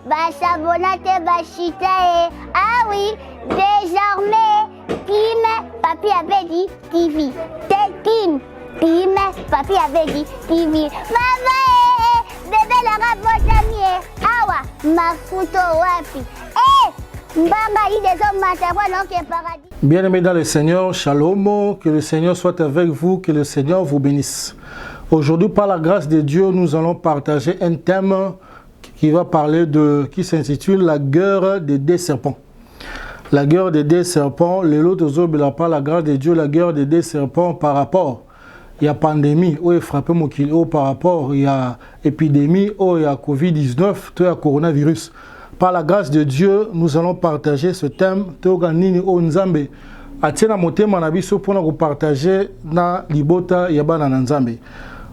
Basabonate Bashitae. Ah oui, désormais, Kim, papi avait dit TV. Kim, papi avait dit TV. Maman, bébé la rapotamier. Awa, mafuto wapi. Bien-aimés dans le Seigneur, shalom, que le Seigneur soit avec vous, que le Seigneur vous bénisse. Aujourd'hui, par la grâce de Dieu, nous allons partager un thème qui s'intitule la guerre des deux serpents. La guerre des deux serpents, le lot de Zobela, par la grâce de Dieu, la guerre des deux serpents par rapport. Il y a pandémie, où il frappé mon kilo par rapport, il y a épidémie, où il y a Covid-19, il y a coronavirus. Par la grâce de Dieu, nous allons partager ce thème.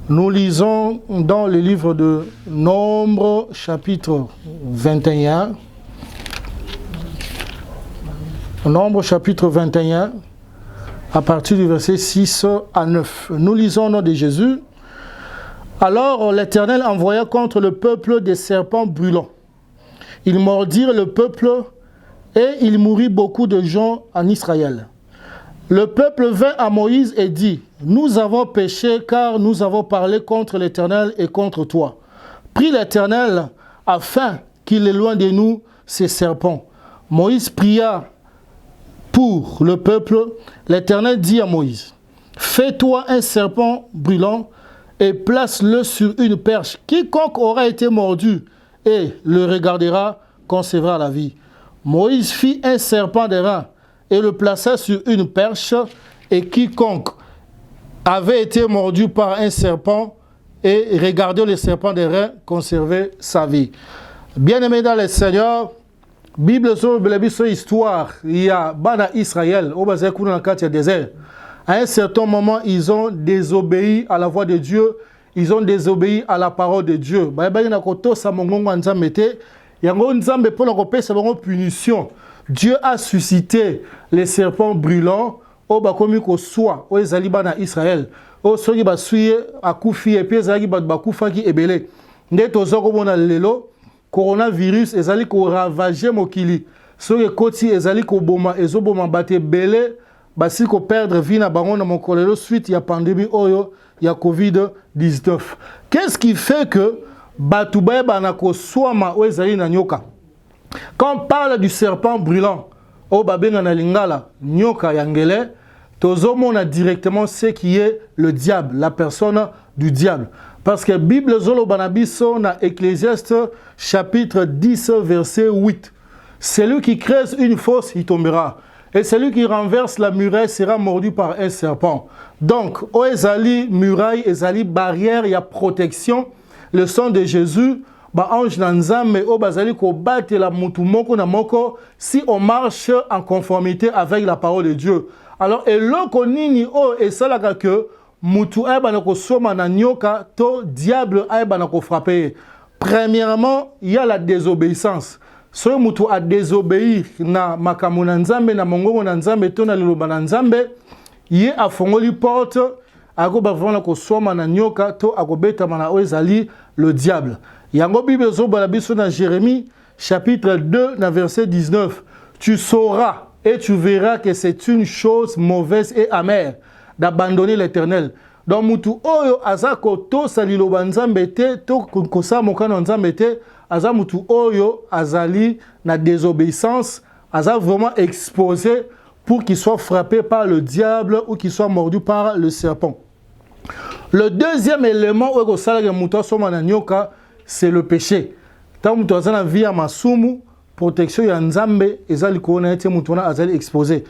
Nous lisons dans le livre de Nombre, chapitre 21. Nombre, chapitre 21, à partir du verset 6 à 9. Nous lisons au nom de Jésus. Alors l'Éternel envoya contre le peuple des serpents brûlants. Ils mordirent le peuple et il mourut beaucoup de gens en Israël. Le peuple vint à Moïse et dit, « Nous avons péché car nous avons parlé contre l'Éternel et contre toi. Prie l'Éternel afin qu'il éloigne de nous ces serpents. » Moïse pria pour le peuple. L'Éternel dit à Moïse, « Fais-toi un serpent brûlant et place-le sur une perche. Quiconque aura été mordu et le regardera, conservera la vie. » Moïse fit un serpent d'airain et le plaça sur une perche, et quiconque avait été mordu par un serpent et regardait le serpent d'airain conservait sa vie. Bien-aimés dans le Seigneur, Bible sur la histoire, il y a Bana Israël, au bas de désert. À un certain moment, ils ont désobéi à la voix de Dieu. Ils ont désobéi à la parole de Dieu. Dieu a suscité les serpents brûlants au bakomi ko soit au ezaliba na Israël. Au soki basuye akufi et puis ezali bakufa ki ebele. Ndeto zoko bona lelo coronavirus ezali ko ravager mokili. Soki koti ezali ko boma ezoboma bate belé basi ko perdre vie na bango na mokolelo suite ya pandémie oyo ya Covid-19. Qu'est-ce qui fait que batoubaye banako swama o ezali na nyoka? Quand on parle du serpent brûlant, au babenga na lingala, nyoka yangele, tozomona directement ce qui est le diable, la personne du diable. Parce que Bible zolo banabiso na Ecclésiaste chapitre 10 verset 8. Celui qui creuse une fosse, il tombera. Et celui qui renverse la muraille sera mordu par un serpent. Donc, o ezali muraille, ezali barrière, il y a protection. Le sang de Jésus, ba ange nanzambe o bazali ko battre la mutu moko na moko si on marche en conformité avec la parole de Dieu. Alors eloko nini o esalaka que mutu ayeba ko soma na nyoka to diable ayeba ko frapper. Premièrement, il y a la désobéissance. Si mutu a désobéi na makambo na nzambe na mongongo na nzambe to na liloba na nzambe, ye afongoli porte ako ba vraiment ko soma na nyoka to akobeta mana o ezali le diable. Yango Bible zobala biso na Jérémie chapitre 2 na verset 19. Tu sauras et tu verras que c'est une chose mauvaise et amère d'abandonner l'Éternel. Donc mutu oyo azako to salilo banzambe te to kosa mokano nzambe te aza mutu oyo azali na désobéissance, aza vraiment exposé pour qu'il soit frappé par le diable ou qu'il soit mordu par le serpent. Le deuxième élément oyo salaka mutu soma na nyoka, c'est le péché. Tant que tu as la vie à masumu, protection ya nzambe, ezali kona ete mutuna azali exposé.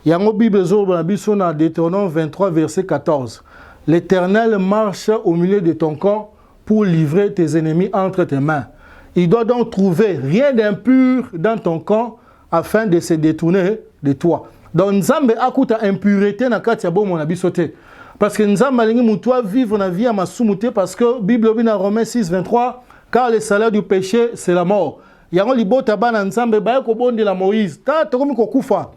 Yango Bible zoba biso na Deutéronome 23 verset 14. L'Éternel marche au milieu de ton camp pour livrer tes ennemis entre tes mains. Il doit donc trouver rien d'impur dans ton camp afin de se détourner de toi. Donc nzambe akuta impureté na kati ya bomo na biso te. Parce que nous avons vivre la vie à Masumute parce que Bible dans Romains 6, 23, car le salaire du péché, c'est la mort. Il y a un libo taban nzambe, ba ko bonde la Moïse. Ta to komi ko kufa.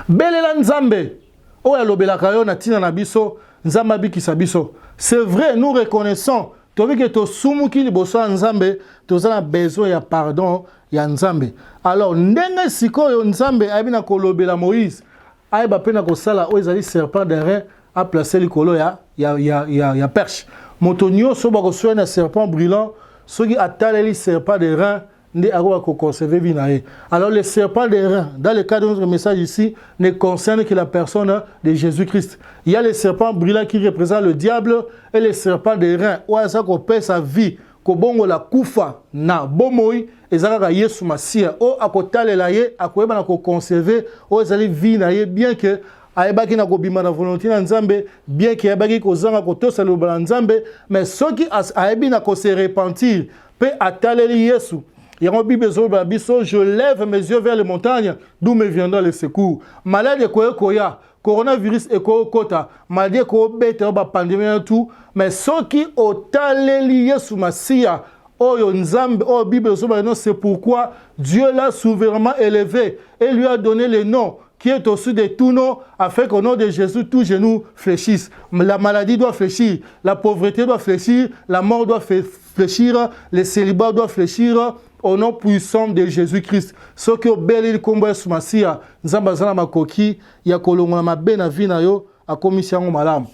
Belela nzambe. O ya lobela kayo na tina na biso, nzamba biki sabiso. C'est vrai, nous reconnaissons tobi ke to sumuki liboso ya Nzambe tozana besoin ya pardon ya Nzambe. Alors ndenge sikoyo Nzambe ayebina kolobela Moïse ayeba pena kosala o ezali serpent d'airain a placé likolo ya perche. Moto nyonso bakoswa na serpent brûlant soki ataleli serpent d'airain nde akoba ko conserver vie na ye. Alors le serpent d'airain dans le cas de notre message ici ne concerne que la personne de Jésus-Christ. Il y a le serpent brûlant qui représente le diable et le serpent d'airain où ça ko perd sa vie ko bongo la kufa na bomoi ezalaka Yesu Masia o akotalela ye akoyeba na ko conserver o ezali vie na ye bien que ayebaki na kobima na volonté na Nzambe bien que ayebaki kozanga kotosa loba na Nzambe mais soki ayebi na ko se repentir pe ataleli Yesu. Je lève mes yeux vers les montagnes, d'où me viendra le secours. Malade koya, coronavirus et kota, maladie ko bete ba pandémie tout, mais ceux qui ont taleli Yesu Masia, oyo Nzambe, oh Bible c'est pourquoi Dieu l'a souverainement élevé et lui a donné le nom qui est au-dessus de tout nom, afin qu'au nom de Jésus, tout genou fléchisse. La maladie doit fléchir, la pauvreté doit fléchir, la mort doit fléchir, le célibat doit fléchir, au nom puissant de Jésus-Christ. Ce qui est bel et combat sur Masia, Nzambazana makoki, ya kolonga ma bena vina yo, a commission malam.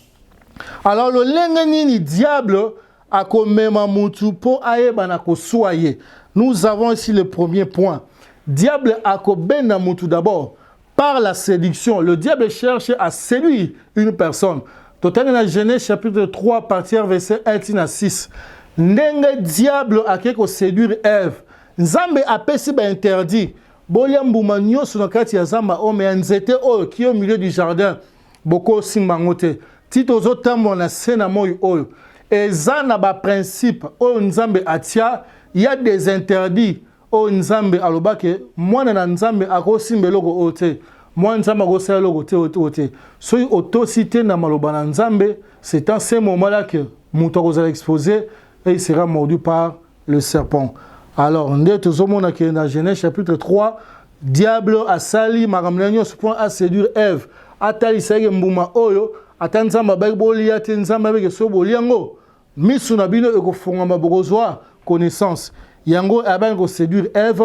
Alors le lengeni diable a komema mutu po aeba na ko soye. Nous avons ici le premier point. Diable a ko bena mutu d'abord par la séduction. Le diable cherche à séduire une personne. Total dans Genèse chapitre 3 partir verset 1 à 6. Ndenge diable a ko séduire Ève. Nzambe apesi ba interdit. Boliambuma nyoso na kati ya zamba o me nzete oyo ki au milieu du jardin. Boko simbangote. Tito zotambo na sena moyo oyo. Eza na ba principe oyo Nzambe atia, il y a des interdits oyo Nzambe alobake mwana na Nzambe akosimba eloko ote. Mwana Nzambe akosala eloko te ote. Soki autocité na maloba na Nzambe, c'est en ce moment-là que muto akozala exposé et il sera mordu par le serpent. Alors, nous sommes dans Genèse chapitre 3, diable a sali makamlanyo se point à séduire Ève. Atali sege mbuma oyo, atanzamba bag bolia tenzamba bege so boliango. Misu na bino ekofonga mabokozwa connaissance. Yango aban ko séduire Ève.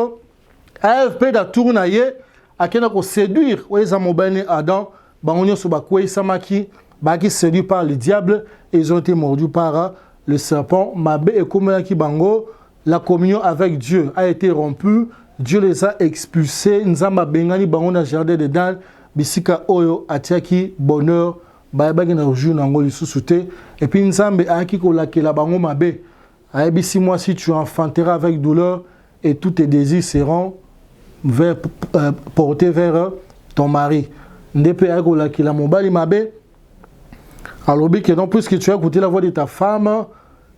Ève peut da tourna ye, akena ko séduire weza mobane Adam, bangonyo so bakwei samaki, baki séduit par le diable et ils ont été mordus par le serpent. Mabe ekomela ki bango. La communion avec Dieu a été rompue. Dieu les a expulsés. Nzamba bengani bango na jardin de Dan. Bisika oyo atiaki bonheur. Baebagi na jour nango lisusu te. Et puis Nzambe aki ko lakela bango mabe. Aebisi moi si tu enfanteras avec douleur et tous tes désirs seront portés vers ton mari. Ndepe ako lakela mobali mabe. Alors que non plus que tu as écouté la voix de ta femme,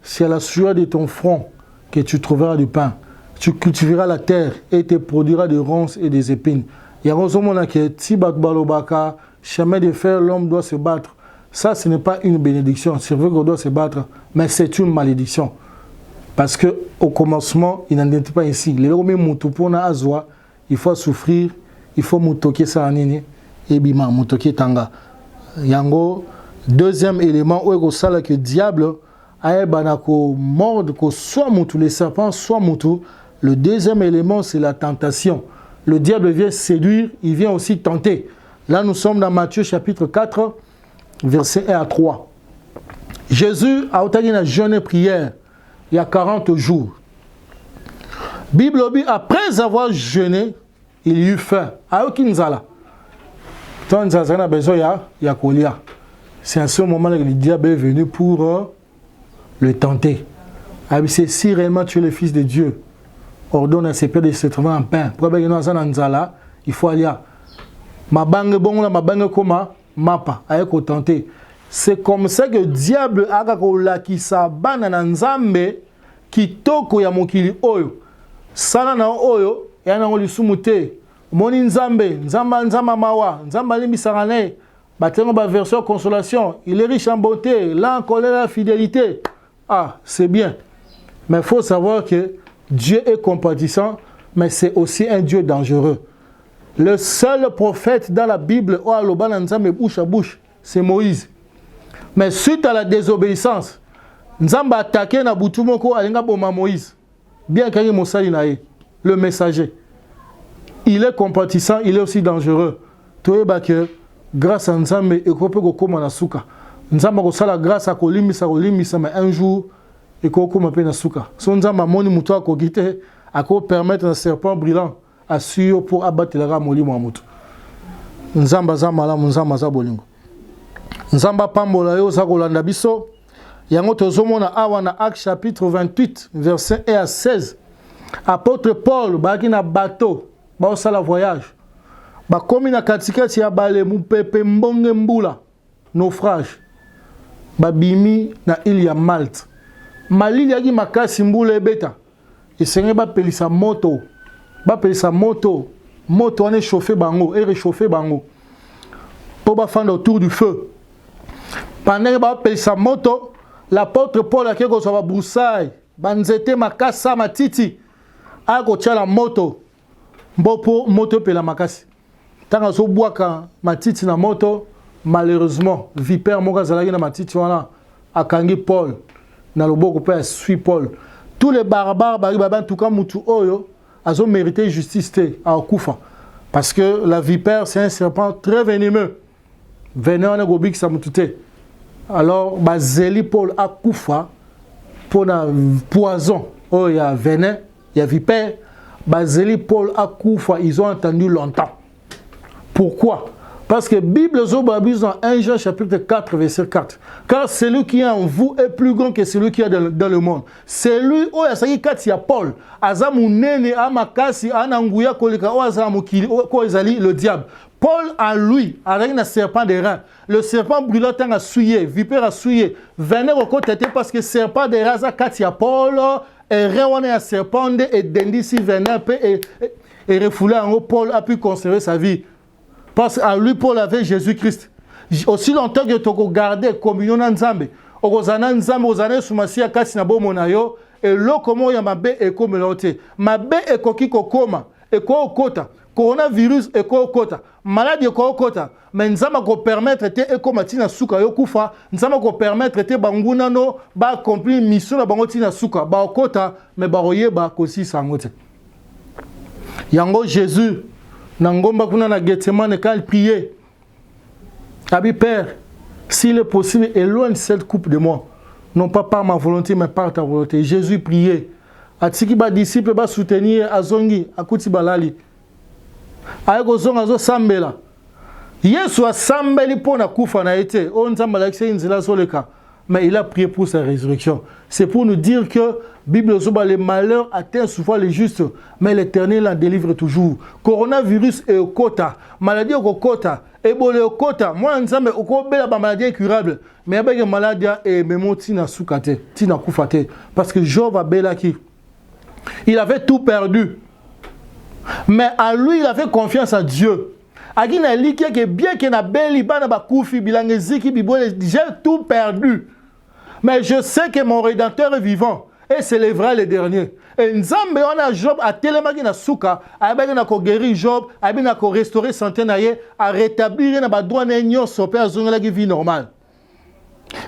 c'est à la sueur de ton front que tu trouveras du pain. Tu cultiveras la terre et te produiras des ronces et des épines. Il y a un que si balobaka, chemin de fer, l'homme doit se battre. Ça, ce n'est pas une bénédiction. C'est vrai qu'on doit se battre, mais c'est une malédiction. Parce qu'au commencement, il n'en était pas ici. Il faut souffrir, il faut moutoke saranini, et bima, moutoke tanga. Yango, deuxième élément, où est-ce que le diable aebanako mordre que soit moutou les serpents soit moutou. Le deuxième élément c'est la tentation. Le diable vient séduire, il vient aussi tenter. Là nous sommes dans Matthieu chapitre 4 verset 1 à 3. Jésus a obtenu une jeûne prière il y a 40 jours. Bible dit après avoir jeûné, il eut faim. Aokinzala. Tant a besoin ya kolia. C'est à ce moment-là que le diable est venu pour le tenter. C'est si réellement tu es le fils de Dieu, ordonne à ses pères de se trouver en pain. Il faut aller. Ma bangue bon la ma bangue koma mapa avec au tenter. C'est comme ça que le diable a qui sa banana nzambe qui toko ya mokili oyo. Sala na oyo ya na ngoli sumute. Moni nzambe, nzamba mawa, nzamba limbi sarane. Batengo ba version consolation, il est riche en beauté, là en colère la fidélité. Ah, c'est bien. Mais il faut savoir que Dieu est compatissant, mais c'est aussi un Dieu dangereux. Le seul prophète dans la Bible, bouche à bouche, c'est Moïse. Mais suite à la désobéissance, Nzamba attaqué na butu moko alinga boma Moïse. Bien qu'il mosali na ye, le messager. Il est compatissant, il est aussi dangereux. Toyeba que grâce à Nzambe ekope ko koma na suka. Nzamba ko sala grâce à kolimisa mais un jour ekoko ma pe na suka. So Nzamba moni muto akogite ako permettre un serpent brillant à suyo pour abattre la molimo amutu. Nzamba za malamu Nzamba za bolingo. Nzamba pambola yo za kolanda biso. Yango tozomona awa na Actes chapitre 28 verset 1 à 16. Apôtre Paul baki na bateau ba osala voyage. Ba komi na katikati ya bale mupepe mbonge mbula naufrage. Ba bimi na île ya Malte. Malili yaki makasi mbula ebeta. Esenge ba pelisa moto. Ba pelisa moto. Moto ane chauffer bango et réchauffer bango. Pour ba fanda autour du feu. Pendant que ba pelisa moto, l'apôtre Paul a quelque chose à broussaille. Banzete makasa matiti. A kotia la moto. Mbopo moto pe la makasi. Tanga so boaka matiti na moto, malheureusement, vipère moka zalaki na matiti wana akangi Paul. Na loboko pe suit Paul. Tous les barbares bari baba en tout cas mutu oyo azo mérité justice te à okufa. Parce que la vipère c'est un serpent très venimeux. Venant na gobik sa mutute. Alors bazeli Paul akufa pour na poison. Oh il y a venin, il y a vipère. Bazeli Paul akufa, ils ont entendu longtemps. Pourquoi? Parce que la Bible zobabise dans 1 Jean chapitre 4 verset 4. Car celui qui est en vous est plus grand que celui qui est dans le monde. Celui où il y a kati ya Paul, azamu nene amakasi ananguya kolika o azamu kili ko ezali le diable. Paul en lui avec un serpent des reins. Le serpent brûlant a souillé, vipère a souillé. Venez au côté parce que serpent des reins a kati ya Paul et rewane a serpent et dendisi venez et refoulé en haut. Paul a pu conserver sa vie. Parce qu'à lui, Paul avait Jésus-Christ. Aussi longtemps que tu as gardé communion dans Nzambe, ozana Nzambe, ozana sumasia kasi na bo monayo, et lo komo ya mabe eko melote. Mabe eko kiko koma, eko okota, coronavirus eko okota, maladie eko okota, mais Nzamba ko permettre te eko matina suka yo kufa, Nzamba ko permettre te banguna no ba accomplir mission na bango tina suka, ba okota, mais ba oyeba kosi sangote. Yango Jésus Nangomba kuna na Gethsemane quand il priait. Abi Père, s'il est possible, éloigne cette coupe de moi. Non pas par ma volonté, mais par ta volonté. Jésus priait. Atiki ba disciple ba soutenir azongi akuti balali. Ayeko zonga zo sambela. Yesu a sambeli pona kufa na été. On Nzamba la kse nzela soleka. Mais il a prié pour sa résurrection. C'est pour nous dire que Bible Zoba, les malheurs atteignent souvent les justes, mais l'Éternel en délivre toujours. Coronavirus est au quota, maladie au quota, Ebola au quota. Moi, Nzambe au quota, la maladie incurable. Mais avec une maladie et même tina soukate, tina koufate, parce que Job a belaki. Il avait tout perdu, mais à lui il avait confiance en Dieu. Agina likia que bien qu'il na beli bana ba koufi bilangeziki bibole, j'ai tout perdu. Mais je sais que mon Rédempteur est vivant et s'élèvera le dernier. Et Nzambe on a Job a telemaki na souka, a na ko guérir Job, a na ko restaurer santé na ye, a rétablir na ba droit na nyonso pe azongela ki vie normale.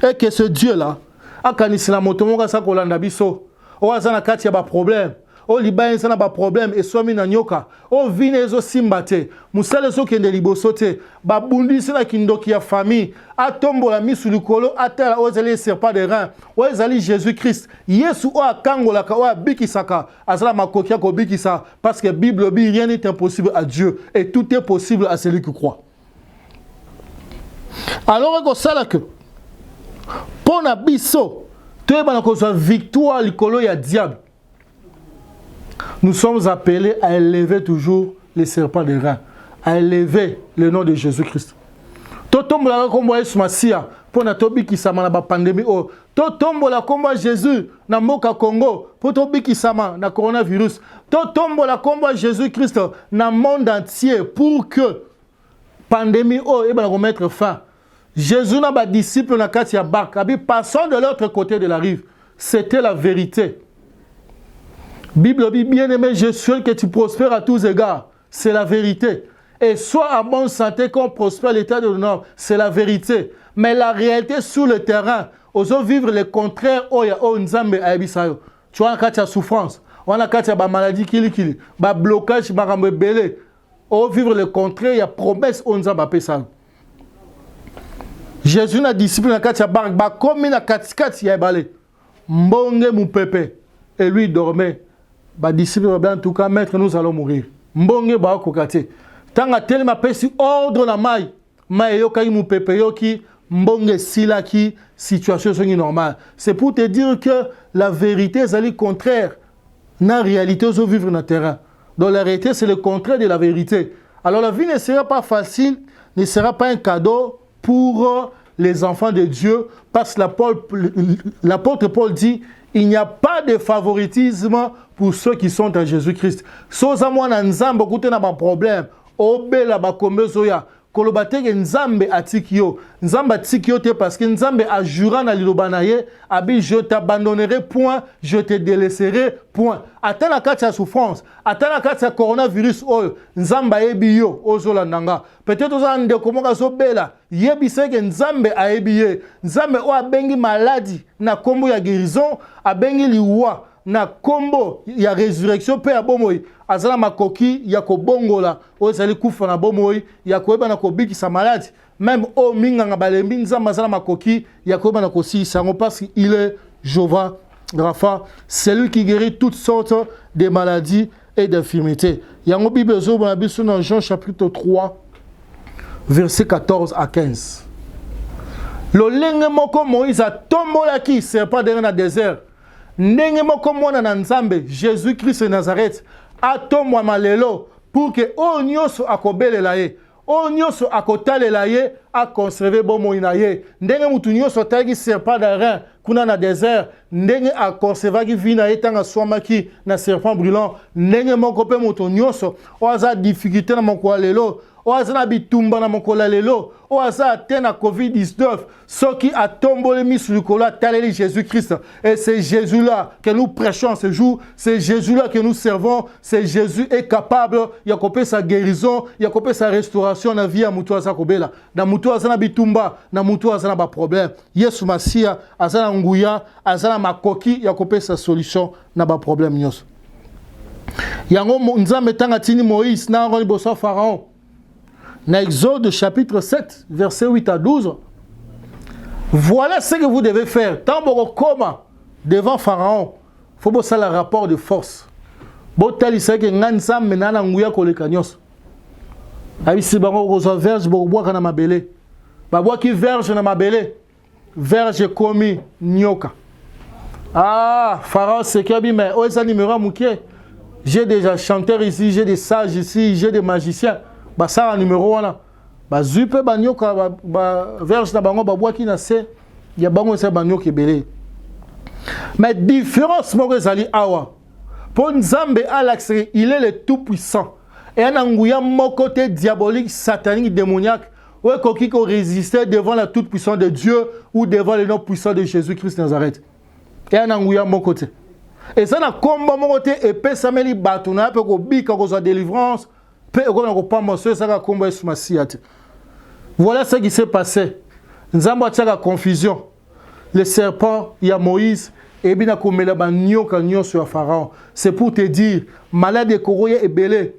Et que ce Dieu là, a kanisila motomonga sa kolanda biso, o azana kati ya ba problème. O libaye sana ba problème et somi na nyoka o vine ezo simbate musale so kende liboso te ba bundisi na kindoki ya famille atombola misu likolo atala o zali serpent de rein o zali Jésus-Christ Yesu o akangola ka o abikisaka azala makokia ko bikisa parce que Bible bi rien n'est impossible à Dieu et tout est possible à celui qui croit. Alors ko sala que pona biso to ebana ko so victoire likolo ya diable. Nous sommes appelés à élever toujours les serpents des reins, à élever le nom de Jésus-Christ. Totombola kombo Yesu Masia pour na tobi kisama na ba pandémie o. Totombola kombo Jésus na mboka Congo pour tobi kisama na coronavirus. Totombola kombo Jésus-Christ na monde entier pour que pandémie o e ba remettre fin. Jésus na ba disciple na kati ya barque, abi passons de l'autre côté de la rive. C'était la vérité. Bible dit bien aimé, je souhaite que tu prospères à tous égards. C'est la vérité. et sois en bonne santé qu'on prospère l'état de l'honneur. C'est la vérité. Mais la réalité sur le terrain, osons vivre le contraire. Oh, ya oh nzambe abisayo. Tu vois, quand il y a souffrance, on a quand il y a maladie kili, blocage, marambe belé. Oh, vivre le contraire, il y a promesse on nzambe apesayo. Jésus n'a disciple na kati ya barque, ba comme na kati ya balé. Mbonge mon pépé et lui dormait. Ba disciple en tout cas maître nous allons mourir. Mbonge ba kokate. Tanga tellement pesi ordre la maille. Ma yo kai mon pépé yo ki mbonge sila ki situation sont normale. C'est pour te dire que la vérité est contraire. Na réalité aux vivre dans terrain. Donc la réalité c'est le contraire de la vérité. Alors la vie ne sera pas facile, ne sera pas un cadeau pour les enfants de Dieu, parce que l'apôtre Paul dit, il n'y a pas de favoritisme pour ceux qui sont en Jésus-Christ. Soza mwana nzambe koute na ba problème, obela ba kombezo ya, kolobate nzambe atikio. Nzambe atikio te parce que nzambe a juré na liloba na ye, abi je t'abandonnerai point, je te délaisserai point. Ata na kati ya souffrance, ata na kati ya coronavirus oyo, nzambe ayebi yo ozola nanga. Peut-être oza ndeko moko azobela, yebise ke nzambe ayebi ye. Nzambe o abengi maladie na kombo ya guérison, abengi liwa na kombo ya résurrection pe ya bomoi. Azala makoki ya kobongola, o ezali kufa na bomoi, ya koyeba na kobikisa maladie. Même o minganga balembi nzambe azala makoki ya koyeba na kosisa ngo parce qu'il est Jéhovah Rapha, c'est lui qui guérit toutes sortes de maladies et d'infirmités. Yango Bible zo na biso dans Jean chapitre 3 verset 14 à 15. Lolenge moko Moïse a tombolaki serpent dans le désert. Ndenge moko mwana na nzambe Jésus-Christ de Nazareth a tombwa malelo pour que o nyoso akobelela ye. O nyoso akotalela ye a conserver bomoi na ye. Ndenge mutu nyoso tagi serpent d'airain kuna na désert, ndenge a conservaki vie na ye tanga swamaki na serpent brûlant. Ndenge moko pe mutu nyoso o aza difficulté na moko lelo. O aza na bitumba na mokolo lelo, o aza atteint na Covid-19, ceux qui a tombé mis sur le collat, tel Jésus-Christ. Et c'est Jésus-là que nous prêchons ce jour, c'est Jésus-là que nous servons, c'est Jésus est capable, il a coupé sa guérison, il a coupé sa restauration dans la vie à Moutou Azakobela. Dans Moutou Azana bitumba, dans Moutou Azana ba problème. Yesu Masia, Azana Nguya, Azana Makoki, il a coupé sa solution dans ba problème. Yango Nzambe tanga tini Moïse, na ngoni boso Pharaon. Dans Exode chapitre 7, verset 8 à 12, voilà ce que vous devez faire. Tant que comment devant Pharaon, il faut que ça le rapport de force. Botali c'est que ngansa menana nguya kolekanyos. Abisi bango rosa verge boboa kana mabele. Babwa ki verge na mabele. Verge komi nyoka. Ah, Pharaon c'est que bi mais oza numéro muké. J'ai déjà chanteur ici, j'ai des sages ici, j'ai des magiciens. Basara numéro 1 ba zupe banyoka ba verge na bango babwaki na se ya bango se banyoka ebele. Mais différence moko ezali awa pour Nzambe alaxé, il est le tout puissant et un nguya moko te diabolique satanique démoniaque ou koki ko résister devant la toute puissance de Dieu ou devant le nom puissant de Jésus-Christ de Nazareth. Et un nguya moko te et ça na komba moko te epé sameli bato na pe ko bika ko za délivrance. Voilà ce qui s'est passé. Nous avons la confusion. Le serpent, il y a Moïse, et bien sur Pharaon. C'est pour te dire, malade de Koroye est belé.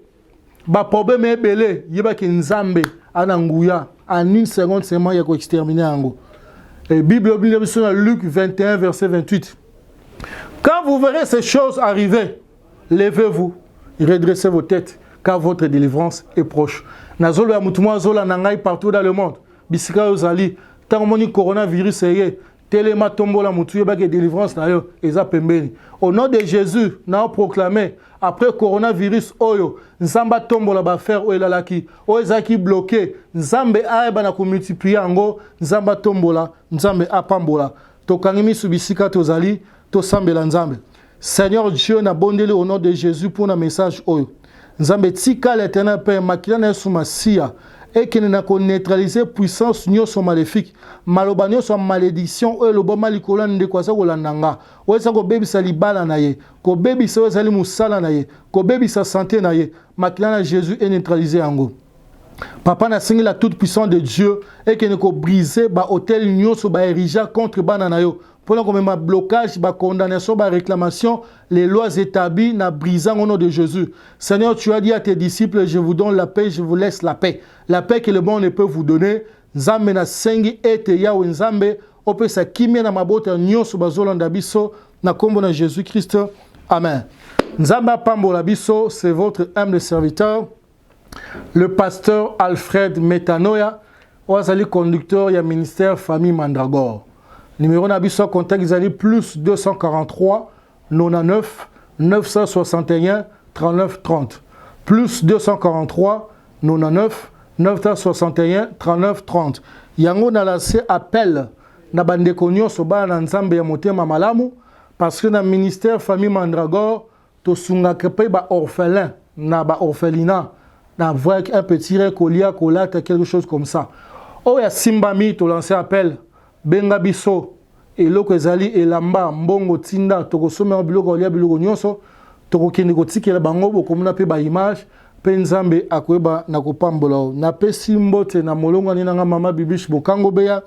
Le problème est belé. Il y a Nzambe, Ananguya, en une seconde seulement, il y a exterminé Ango. Et Bible, dans Luc 21, verset 28. Quand vous verrez ces choses arriver, levez-vous et redressez vos têtes. Car votre délivrance est proche. Nazolo ya mutumwa zola nangai partout dans le monde. Bisika ozali, tant moni coronavirus eye, telema tombola mutu yeba ke délivrance na yo eza pembeni. Au nom de Jésus, na proclamé après coronavirus oyo, nzamba tombola ba faire o elalaki, o ezaki bloqué, nzambe aeba na ko multiplier ngo, nzamba tombola, nzambe apambola. Tokangimi subisika tozali, to sambela nzambe. Seigneur Dieu na bondeli au nom de Jésus pour un message oyo. Nzambe tika l'éternel Père makila na sumasia et qui n'a qu'on neutraliser puissance nyoso maléfique maloba nyoso malédiction o lobo malikola ndekwasa kolandanga o esa ko bebisa libala na ye ko bebisa o ezali musala na ye ko bebisa santé na ye makila na Jésus est neutralisé yango Papa na singi la toute puissance de Dieu et que ne ko briser ba hôtel nyoso ba érigé contre banana yo. Pour nous comme un blocage, ba condamnation, ba réclamation, les lois établies na brisant au nom de Jésus. Seigneur, tu as dit à tes disciples, je vous donne la paix, je vous laisse la paix. La paix que le monde ne peut vous donner. Nzambe na sengi ete ya nzambe ope sa kimia na mabota nyoso bazolanda biso na kombo na Jésus Christ. Amen. Nzamba pambola biso, c'est votre humble serviteur, le pasteur Alfred Metanoya, oazali conducteur ya ministère Famille Mandragore. Numéro nabiso contact zali plus 243 99 961 39 30. Plus 243 99 961 39 30. Yango na lancé appel na bandeko nyonso ba na nzambe ya motema malamu parce que na ministère Famille Mandragore to sunga kepe ba orphelin na ba orphelinat na avec un petit récolia colate quelque chose comme ça. Oh ya simbami to lancer appel benga biso eloko ezali elamba mbongo tinda to kosomera biloko lia biloko nyonso to kokende kotikela bango bokomona pe ba image pe nzambe akoyeba na kopambola na pesi mbote na molongo ni nanga mama bibish bokango beya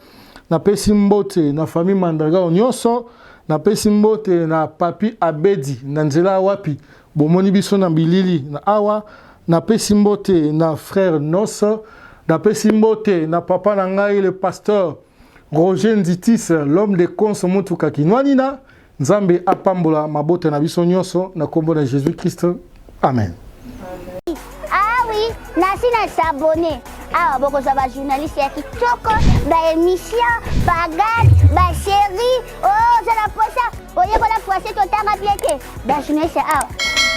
na pesi mbote na Famille Mandragore nyonso na pesi mbote na papi abedi na nzela wapi bomoni biso na bilili na awa na pesi mbote na frère Nosso na pesi mbote na papa na ngai le pasteur Roger Nditis l'homme de Konsomutu Kakinwanina nzambe apambola mabote na biso nyonso na kombo na Jésus Christ. Amen. Ah oui, nasi na s'abonner. Ah boko za ba journaliste ya kitoko, ba émission, ba gag, ba série. Oh, ça la posa. Oye ko la posa to tanga piete. Ba journaliste ah.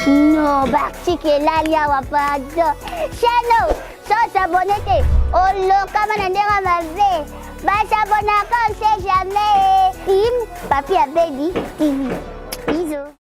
No, ba article là ya wa pas. Chano, so s'abonner te. Oh lo kama na ndenga mabe. Ba s'abonner quand on sait jamais. Papi Abedi TV. Bisous.